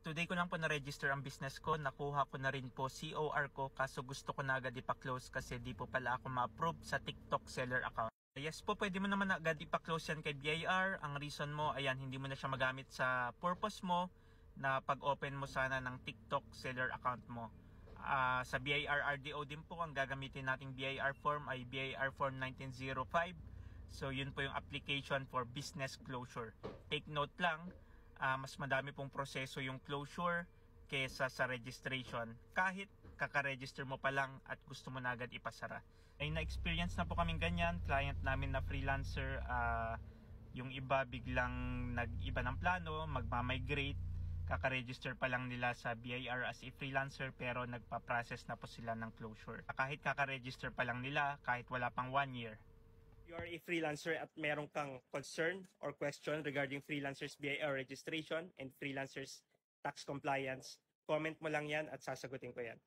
Today ko lang po na-register ang business ko. Nakuha ko na rin po COR ko, kaso gusto ko na agad ipa-close kasi di po pala ako ma-approve sa TikTok seller account. Yes po, pwede mo naman agad ipa-close yan kay BIR. Ang reason mo, ayan, hindi mo na siya magamit sa purpose mo na pag-open mo sana ng TikTok seller account mo. Sa BIR RDO din po, ang gagamitin nating BIR form ay BIR form 1905. So yun po yung application for business closure. Take note lang, mas madami pong proseso yung closure kesa sa registration kahit kaka-register mo pa lang at gusto mo na agad ipasara. Ay na-experience na po kaming ganyan, client namin na freelancer, yung iba biglang nag-iba ng plano, magmamigrate, kaka-register pa lang nila sa BIR as a freelancer pero nagpa-process na po sila ng closure. Kahit kaka-register pa lang nila, kahit wala pang 1 year. You are a freelancer at meron kang concern or question regarding freelancers BIR registration and freelancers tax compliance, comment mo lang yan at sasagutin ko yan.